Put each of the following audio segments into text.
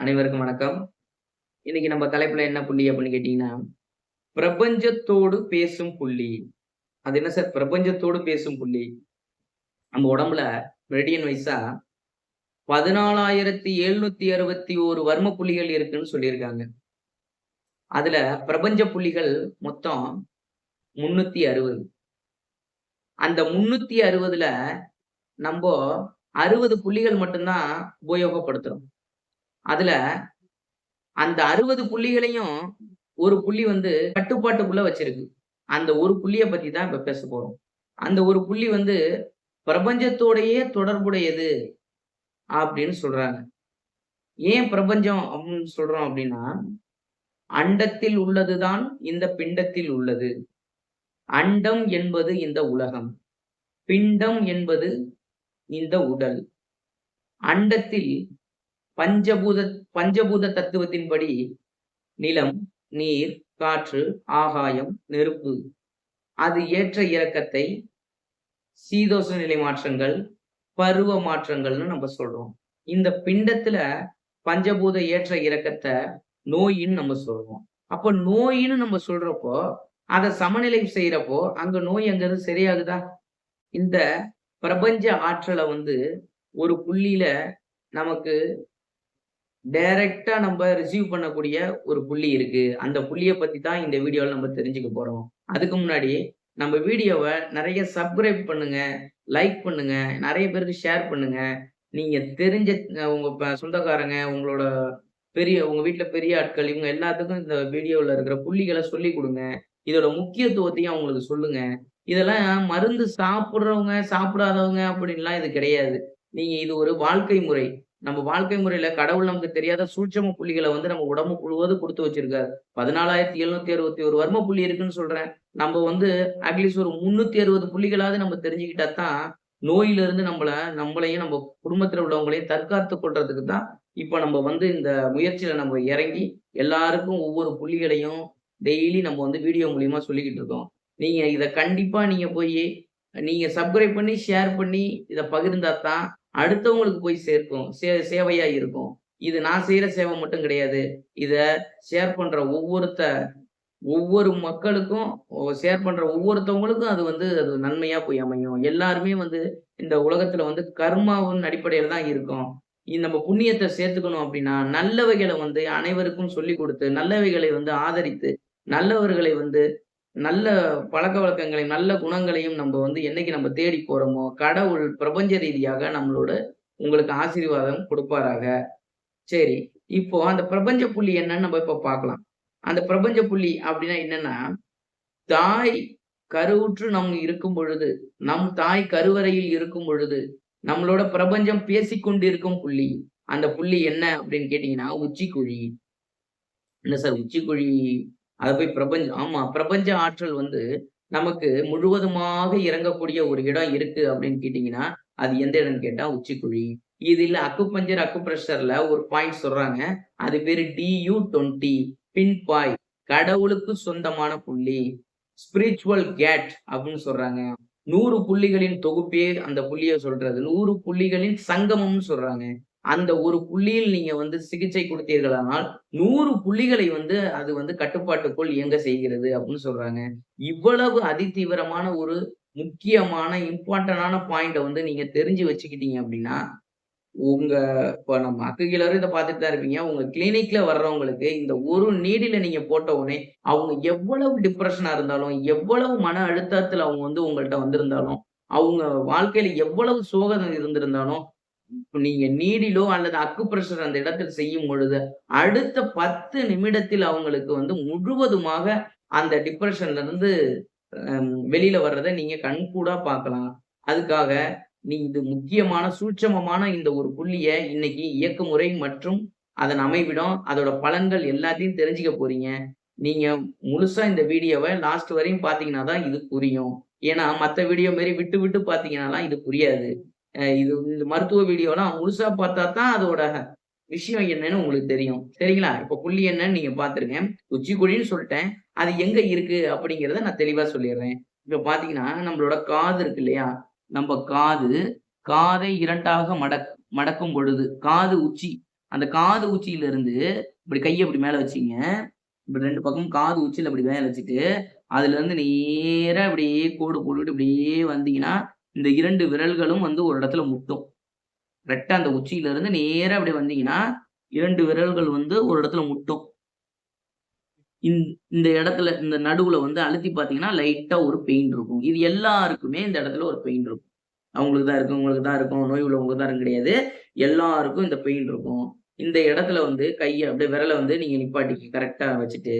அனைவருக்கும் வணக்கம். இன்னைக்கு நம்ம தலைப்புல என்ன புள்ளி அப்படின்னு கேட்டீங்கன்னா, பிரபஞ்சத்தோடு பேசும் புள்ளி. அது என்ன சார் பிரபஞ்சத்தோடு பேசும் புள்ளி? நம்ம உடம்புல மெரிடியன் வைஸா 14,761 வர்ம புள்ளிகள் இருக்குன்னு சொல்லியிருக்காங்க. அதுல பிரபஞ்ச புள்ளிகள் மொத்தம் 360. அந்த 360ல நம்ப 60 புள்ளிகள் மட்டும் தான் உபயோகப்படுத்துறோம். அதுல அந்த 60 புள்ளிகளையும் ஒரு புள்ளி வந்து கட்டுப்பாட்டுக்குள்ள வச்சிருக்கு. அந்த ஒரு புள்ளிய பத்தி தான் இப்ப பேசப் போறோம். அந்த ஒரு புள்ளி வந்து பிரபஞ்சத்தோடயே தொடர்புடையது அப்படின்னு சொல்றாங்க. ஏன் பிரபஞ்சம் அப்படின்னு சொல்றோம் அப்படின்னா, அண்டத்தில் உள்ளதுதான் இந்த பிண்டத்தில் உள்ளது. அண்டம் என்பது இந்த உலகம். பிண்டம் என்பது இந்த உடல். அண்டத்தில் பஞ்சபூத பஞ்சபூத தத்துவத்தின்படி நிலம், நீர், காற்று, ஆகாயம், நெருப்பு அது ஏற்ற இறக்கத்தை சீதோஷ்ண நிலை மாற்றங்கள், பருவ மாற்றங்கள்னு நம்ம சொல்றோம். இந்த பிண்டத்துல பஞ்சபூத ஏற்ற இறக்கத்த நோயின்னு நம்ம சொல்றோம். அப்ப நோயின்னு நம்ம சொல்றப்போ, அத சமநிலை செய்றப்போ, அங்க நோய் அங்கருந்து சரியாகுதா? இந்த பிரபஞ்ச ஆற்றல வந்து ஒரு புள்ளியில நமக்கு டைரக்ட்டா நம்ப ரிசீவ் பண்ணக்கூடிய ஒரு புள்ளி இருக்கு. அந்த புள்ளிய பத்தி தான் இந்த வீடியோல நம்ம தெரிஞ்சுக்க போறோம். அதுக்கு முன்னாடி நம்ம வீடியோவ நெறைய சப்ஸ்கிரைப் பண்ணுங்க, லைக் பண்ணுங்க, நெறைய பேருக்கு ஷேர் பண்ணுங்க. நீங்க தெரிஞ்ச உங்க சொந்தக்காரங்க, உங்களோட உங்க வீட்ல பெரிய ஆட்கள் இவங்க எல்லாத்துக்கும் இந்த வீடியோல இருக்கிற புள்ளிகள சொல்லிக் குடுங்க. இதோட முக்கியத்துவத்தையும் அவங்களுக்கு சொல்லுங்க. இதெல்லாம் மருந்து சாப்பிடுறவங்க, சாப்பிடாதவங்க அப்படின்லாம் இது கிடையாது. இது ஒரு வாழ்க்கை முறை. நம்ம வாழ்க்கை முறையில கடவுள் நமக்கு தெரியாத சூட்சும புள்ளிகள வந்து நம்ம உடம்பு முழுவதும் குடுத்து வச்சிருக்காரு. 14,761 வர்ம புள்ளி இருக்குன்னு சொல்றேன். நம்ம வந்து அட்லீஸ்ட் ஒரு 360 புள்ளிகளாவது நம்ம தெரிஞ்சுக்கிட்டா தான், நோயிலிருந்து நம்மளையும் நம்ம குடும்பத்தில உள்ளவங்களையும் தற்காத்துக் கொள்றதுக்கு தான், இப்ப நம்ம வந்து இந்த முயற்சியில நம்ம இறங்கி, எல்லாருக்கும் ஒவ்வொரு புள்ளிகளையும் டெய்லி நம்ம வந்து வீடியோ மூலியமா சொல்லிக்கிட்டு இருக்கோம். நீங்க இத கண்டிப்பா நீங்க போயி, நீங்க சப்ஸ்கிரைப் பண்ணி, ஷேர் பண்ணி, இத பகிர்ந்தா தான் அடுத்தவங்களுக்கு போய் சேர்க்கும். சேவையா இருக்கும். இது நான் செய்ற சேவை மட்டும் கிடையாது. இத ஷேர் பண்ற ஒவ்வொரு மக்களுக்கும் ஷேர் பண்ற ஒவ்வொருத்தவங்களுக்கும் அது நன்மையா போய் அமையும். எல்லாருமே வந்து இந்த உலகத்துல வந்து கர்மாவின் அடிப்படையில தான் இருக்கோம். நம்ம புண்ணியத்த சேர்த்துக்கணும் அப்டின்னா, நல்லவைகள வந்து அனைவருக்கும் சொல்லிக் குடுத்து, நல்லவைகளை வந்து ஆதரித்து, நல்லவர்களை வந்து நல்ல பழக்கவழக்கங்களையும், நல்ல குணங்களையும் நம்ப வந்து என்னைக்கு நம்ம தேடி போறோமோ, கடவுள் பிரபஞ்ச ரீதியாக உங்களுக்கு ஆசீர்வாதம் குடுப்பாராக. சரி. இப்போ அந்த பிரபஞ்ச புள்ளி என்னன்னு நம்ம இப்ப பார்க்கலாம். அந்த பிரபஞ்ச புள்ளி அப்டின்னா என்னன்னா, தாய் கருவுற்று நம் இருக்கும் பொழுது, நம் தாய் கருவறையில் இருக்கும் பொழுது, நம்மளோட பிரபஞ்சம் பேசிக் கொண்டிருக்கும் புள்ளி. அந்த புள்ளி என்ன அப்டின்னு கேட்டீங்கன்னா, உச்சிக்குழி. இல்ல சார் உச்சிக்குழி அத போய் ஆமா பிரபஞ்ச ஆற்றல் வந்து நமக்கு முழுவதுமாக இறங்கக்கூடிய ஒரு இடம் இருக்கு அப்படின்னு கேட்டீங்கன்னா, அது எந்த இடம்னு கேட்டா உச்சிக்குழி. இதுல அக்குபஞ்சர், அக்குப்ரெஷர்ல ஒரு பாயிண்ட் சொல்றாங்க. அது பேரு DU-20 பின் பாய். கடவுளுக்கு சொந்தமான புள்ளி. ஸ்பிரிச்சுவல் கேட் அப்படின்னு சொல்றாங்க. 100 புள்ளிகளின் தொகுப்பே அந்த புள்ளிய சொல்றது. 100 புள்ளிகளின் சங்கமம்னு சொல்றாங்க. அந்த ஒரு புள்ளியில் நீங்க வந்து சிகிச்சை கொடுத்தீர்களானால், 100 புள்ளிகளை வந்து அது வந்து கட்டுப்பாட்டுக்குள் இயங்க செய்கிறது அப்படின்னு சொல்றாங்க. இவ்வளவு அதிதீவிரமான ஒரு முக்கியமான இம்பார்ட்டன்டான பாயிண்ட்ட வந்து நீங்க தெரிஞ்சு வச்சுக்கிட்டீங்க அப்படின்னா, உங்க இப்ப நம்ம அக்குகிலரும் இத பார்த்துட்டு தான் இருப்பீங்க. உங்க கிளினிக்ல வர்றவங்களுக்கு இந்த ஒரு நீடில நீங்க போட்ட உடனே, அவங்க எவ்வளவு டிப்ரஷனா இருந்தாலும், எவ்வளவு மன அழுத்தத்துல அவங்க வந்து உங்கள்ட்ட வந்திருந்தாலும், அவங்க வாழ்க்கையில எவ்வளவு சோகம் இருந்திருந்தாலும், நீங்க நீடிலோ அல்லது அக்குப்ரெஷர் அந்த இடத்தில் செய்யும் பொழுது, அடுத்த 10 நிமிடத்தில் அவங்களுக்கு வந்து முழுவதுமாக அந்த டிப்ரஷன்ல இருந்து வெளியில வர்றத நீங்க கண்கூடா பார்க்கலாம். அதுக்காக இது முக்கியமான சூட்சமமான இந்த ஒரு புள்ளிய இன்னைக்கு இயக்குமுறை மற்றும் அதன் அமைவிடம், அதோட பலன்கள் எல்லாத்தையும் தெரிஞ்சுக்க போறீங்க. நீங்க முழுசா இந்த வீடியோவ லாஸ்ட் வரையும் பார்த்தீங்கன்னா தான் இது புரியும். ஏன்னா, மத்த வீடியோ மாரி விட்டு, விட்டு பார்த்தீங்கன்னாலாம் இது புரியாது. இந்த மருத்துவ வீடியோலாம் முழுசா பார்த்தா தான் அதோட விஷயம் என்னன்னு உங்களுக்கு தெரியும். சரிங்களா? இப்ப புள்ளி என்னன்னு நீங்க பார்த்துருங்க. உச்சிக்குழின்னு சொல்ட்டேன். அது எங்க இருக்கு அப்படிங்கிறத நான் தெளிவா சொல்லிர்றேன். இப்ப பார்த்தீங்கன்னா, நம்மளோட காது இருக்கு இல்லையா? காதை 2ஆக மடக்கும் பொழுது, காது உச்சி. அந்த காது உச்சியில இருந்து இப்படி கைய இப்படி மேல வச்சீங்க. இப்படி 2 பக்கமும் காது உச்சியில இப்படி மேல வச்சுட்டு, அதுலருந்து நேரா இப்படியே கோடு போட்டுட்டு இப்படியே வந்தீங்கன்னா, இந்த 2 விரல்களும் வந்து ஒரு இடத்துல முட்டும். கரெக்ட்டா அந்த உச்சியில இருந்து நேரா அப்படி வந்தீங்கன்னா, 2 விரல்கள் வந்து ஒரு இடத்துல முட்டும். இந் இந்த இடத்துல இந்த நடுவுல வந்து அழுத்தி பார்த்தீங்கன்னா, லைட்டா ஒரு பெயின் இருக்கும். இது எல்லாருக்குமே இந்த இடத்துல ஒரு பெயின் இருக்கும். அவங்களுக்கு தான் இருக்கும், உங்களுக்கு தான் இருக்கும், நோய் உள்ளவங்களுக்கு தான் கிடையாது. எல்லாருக்கும் இந்த பெயின் இருக்கும். இந்த இடத்துல வந்து கைய அப்படியே விரல வந்து நீங்க நிப்பாட்டி கரெக்ட்டா வச்சுட்டு,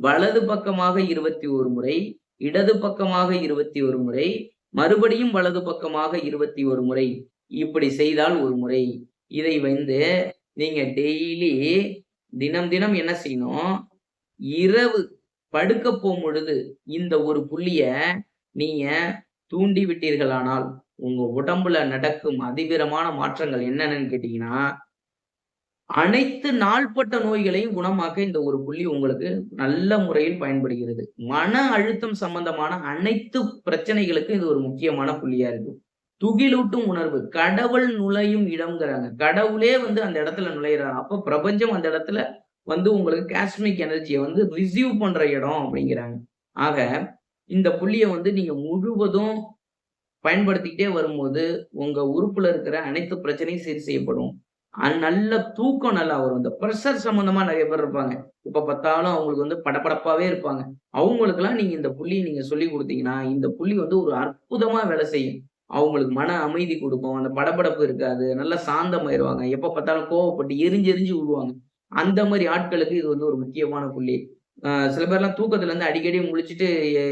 வலது பக்கமாக 21 முறை, இடது பக்கமாக 21 முறை, மறுபடியும் வலது பக்கமாக 21 முறை. இப்படி செய்தால் ஒரு முறை. இதை வந்து நீங்க டெய்லி தினம் தினம் என்ன செய்யணும், இரவு படுக்க போம்பொழுது இந்த ஒரு புள்ளிய நீங்க தூண்டி விட்டீர்களானால், உங்க உடம்புல நடக்கும் அதிவீரமான மாற்றங்கள் என்னன்னு கேட்டீங்கன்னா, அனைத்து நாள்பட்ட நோய்களையும் குணமாக்க இந்த ஒரு புள்ளி உங்களுக்கு நல்ல முறையில் பயன்படுகிறது. மன அழுத்தம் சம்பந்தமான அனைத்து பிரச்சனைகளுக்கும் இது ஒரு முக்கியமான புள்ளியா இருக்கு. துகிலூட்டும் உணர்வு, கடவுள் நுழையும் இடம்ங்கிறாங்க. கடவுளே வந்து அந்த இடத்துல நுழையிறாரு. அப்ப பிரபஞ்சம் அந்த இடத்துல வந்து உங்களுக்கு காஸ்மிக் எனர்ஜிய வந்து ரிசீவ் பண்ற இடம் அப்படிங்கிறாங்க. ஆக, இந்த புள்ளிய வந்து நீங்க முழுவதும் பயன்படுத்திக்கிட்டே வரும்போது, உங்க உறுப்புல இருக்கிற அனைத்து பிரச்சனையும் சரி செய்யப்படும். நல்ல தூக்கம் நல்லா வரும். இந்த பிரஷர் சம்மந்தமா நெறைய பேர் இருப்பாங்க. எப்ப பார்த்தாலும் அவங்களுக்கு வந்து படபடப்பாவே இருப்பாங்க. அவங்களுக்கெல்லாம் நீங்க இந்த புள்ளிய நீங்க சொல்லிக் குடுத்தீங்கன்னா, இந்த புள்ளி வந்து ஒரு அற்புதமா வேலை செய்யும். அவங்களுக்கு மன அமைதி குடுக்கும். அந்த படபடப்பு இருக்காது. நல்லா சாந்தமாயிருவாங்க. எப்ப பார்த்தாலும் கோவப்பட்டு எரிஞ்சு எரிஞ்சு விழுவாங்க. அந்த மாரி ஆட்களுக்கு இது வந்து ஒரு முக்கியமான புள்ளி. சில பேர்லாம் தூக்கத்துல இருந்து அடிக்கடி முழிச்சுட்டு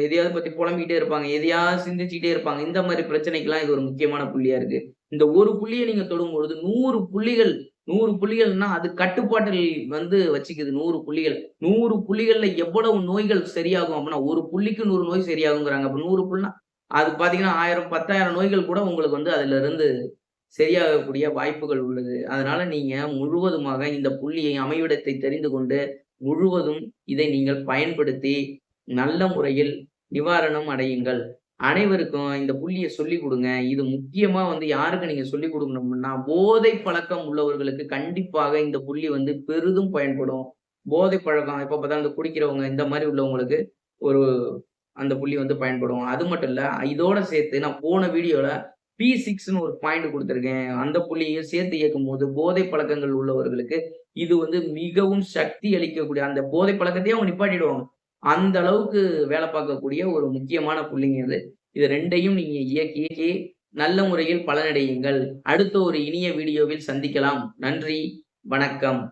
எதையாவது பத்தி புலம்பிக்கிட்டே இருப்பாங்க. எதையாவது சிந்திச்சுக்கிட்டே இருப்பாங்க. இந்த மாரி பிரச்சனைக்கெல்லாம் இது ஒரு முக்கியமான புள்ளியா இருக்கு. இந்த ஒரு புள்ளிய நீங்க தொடும்பொழுது 100 புள்ளிகள் 100 புள்ளிகள்னா அது கட்டுப்பாட்டில் வந்து வச்சுக்குது 100 புள்ளிகள். 100 புள்ளிகள்ல எவ்வளவு நோய்கள் சரியாகும் அப்டின்னா, ஒரு புள்ளிக்கு 100 நோய் சரியாகுங்கிறாங்க. அப்ப 100 புல்னா அது பார்த்தீங்கன்னா 1000, 10,000 நோய்கள் கூட உங்களுக்கு வந்து அதிலிருந்து சரியாகக்கூடிய வாய்ப்புகள் உள்ளது. அதனால நீங்க முழுவதுமாக இந்த புள்ளியை அமைவிடத்தை தெரிந்து கொண்டு, முழுவதும் இதை நீங்கள் பயன்படுத்தி, நல்ல முறையில் நிவாரணம் அடையுங்கள். அனைவருக்கும் இந்த புள்ளிய சொல்லிக் குடுங்க. இது முக்கியமா வந்து யாருக்கு நீங்க சொல்லிக் குடுக்கணும்னா, போதை பழக்கம் உள்ளவர்களுக்கு கண்டிப்பாக இந்த புள்ளி வந்து பெரிதும் பயன்படும். போதை பழக்கம் எப்ப பார்த்தாலும் இந்த குடிக்கிறவங்க, இந்த மாரி உள்ளவங்களுக்கு ஒரு அந்த புள்ளி வந்து பயன்படும். அது மட்டும் இல்ல, இதோட சேர்த்து நான் போன வீடியோல P6ன்னு ஒரு பாயிண்ட் குடுத்திருக்கேன். அந்த புள்ளியையும் சேர்த்து இயக்கும்போது, போதை பழக்கங்கள் உள்ளவர்களுக்கு இது வந்து மிகவும் சக்தி அளிக்கக்கூடிய அந்த போதை பழக்கத்தையே அவங்க நிப்பாட்டிடுவாங்க. அந்த அளவுக்கு வேலை பார்க்கக்கூடிய ஒரு முக்கியமான புள்ளிங்க இது. இது 2யும் நீங்க இயக்கி நல்ல முறையில் பலனடையுங்கள். அடுத்த ஒரு இனிய வீடியோவில் சந்திக்கலாம். நன்றி, வணக்கம்.